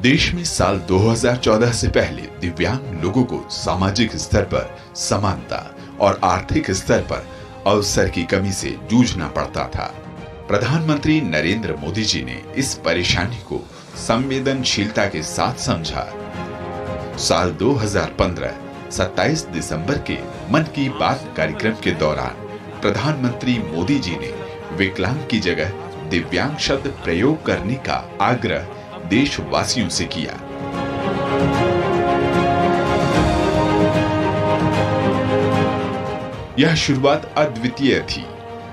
देश में साल 2014 से पहले दिव्यांग लोगों को सामाजिक स्तर पर समानता और आर्थिक स्तर पर अवसर की कमी से जूझना पड़ता था। प्रधानमंत्री नरेंद्र मोदी जी ने इस परेशानी को संवेदनशीलता के साथ समझा। साल 2015 27 दिसंबर के मन की बात कार्यक्रम के दौरान प्रधानमंत्री मोदी जी ने विकलांग की जगह दिव्यांग शब्द प्रयोग करने का आग्रह देशवासियों से किया। यह शुरुआत अद्वितीय थी।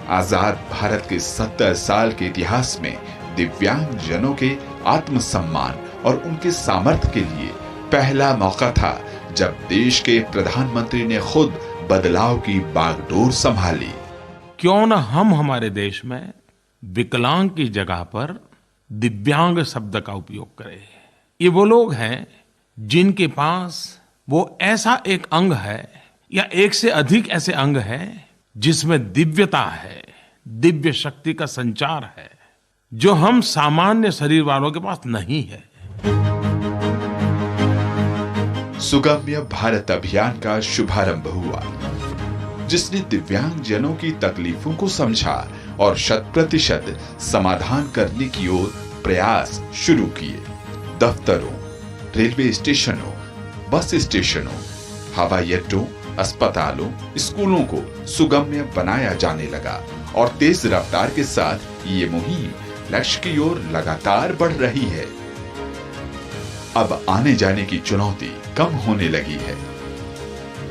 आजाद भारत के 70 साल के इतिहास में दिव्यांग जनों के आत्मसम्मान और उनके सामर्थ्य के लिए पहला मौका था जब देश के प्रधानमंत्री ने खुद बदलाव की बागडोर संभाली। क्यों न हम हमारे देश में विकलांग की जगह पर दिव्यांग शब्द का उपयोग करें। ये वो लोग हैं जिनके पास वो ऐसा एक अंग है या एक से अधिक ऐसे अंग हैं जिसमें दिव्यता है, दिव्य शक्ति का संचार है, जो हम सामान्य शरीर वालों के पास नहीं है। सुगम्य भारत अभियान का शुभारंभ हुआ, जिसने दिव्यांग जनों की तकलीफों को समझा और 100% समाधान करने की ओर प्रयास शुरू किए। दफ्तरों, रेलवे स्टेशनों, बस स्टेशनों, हवाई अड्डों, अस्पतालों, स्कूलों को सुगम्य बनाया जाने लगा और तेज रफ्तार के साथ ये मुहिम लक्ष्य की ओर लगातार बढ़ रही है। अब आने जाने की चुनौती कम होने लगी है।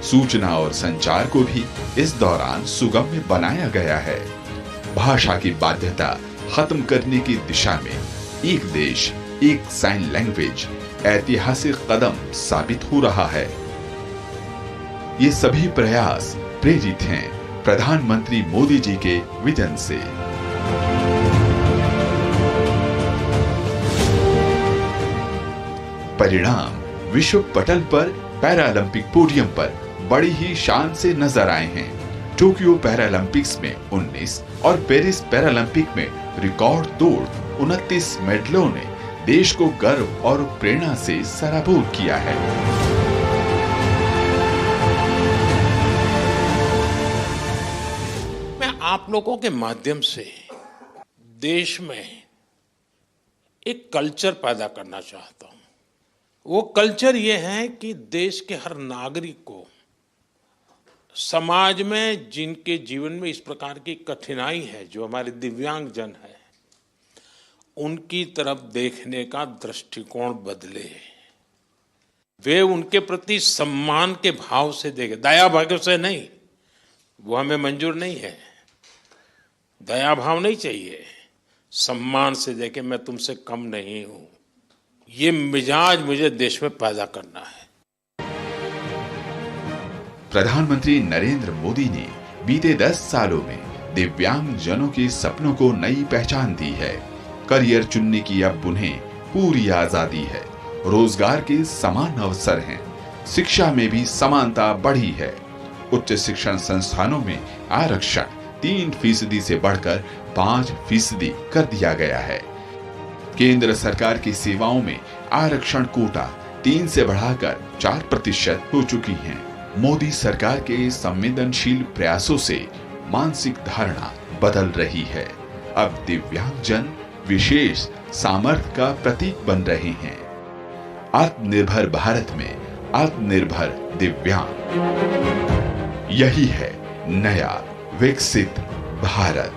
सूचना और संचार को भी इस दौरान सुगम्य बनाया गया है। भाषा की बाध्यता खत्म करने की दिशा में एक देश एक साइन लैंग्वेज ऐतिहासिक कदम साबित हो रहा है। ये सभी प्रयास प्रेरित हैं प्रधानमंत्री मोदी जी के विजन से। परिणाम विश्व पटल पर पैरालंपिक पोडियम पर बड़ी ही शान से नजर आए हैं। टोक्यो पैरालंपिक्स में 19 और पेरिस पैरालंपिक में रिकॉर्ड तोड़ 29 मेडलों ने देश को गर्व और प्रेरणा से सराबोर किया है। मैं आप लोगों के माध्यम से देश में एक कल्चर पैदा करना चाहता हूं। वो कल्चर ये है कि देश के हर नागरिक को समाज में जिनके जीवन में इस प्रकार की कठिनाई है, जो हमारे दिव्यांग जन है, उनकी तरफ देखने का दृष्टिकोण बदले। वे उनके प्रति सम्मान के भाव से देखे, दया भाव से नहीं। वो हमें मंजूर नहीं है। दया भाव नहीं चाहिए, सम्मान से देखे, मैं तुमसे कम नहीं हूं। ये मिजाज मुझे देश में पैदा करना है। प्रधानमंत्री नरेंद्र मोदी ने बीते 10 सालों में दिव्यांग जनों के सपनों को नई पहचान दी है। करियर चुनने की अब उन्हें पूरी आजादी है। रोजगार के समान अवसर हैं। शिक्षा में भी समानता बढ़ी है। उच्च शिक्षण संस्थानों में आरक्षण 3% से बढ़कर 5% कर दिया गया है। केंद्र सरकार की सेवाओं में आरक्षण कोटा 3 से बढ़ाकर 4% हो चुकी है। मोदी सरकार के संवेदनशील प्रयासों से मानसिक धारणा बदल रही है। अब दिव्यांगजन विशेष सामर्थ्य का प्रतीक बन रहे हैं। आत्मनिर्भर भारत में आत्मनिर्भर दिव्यांग, यही है नया विकसित भारत।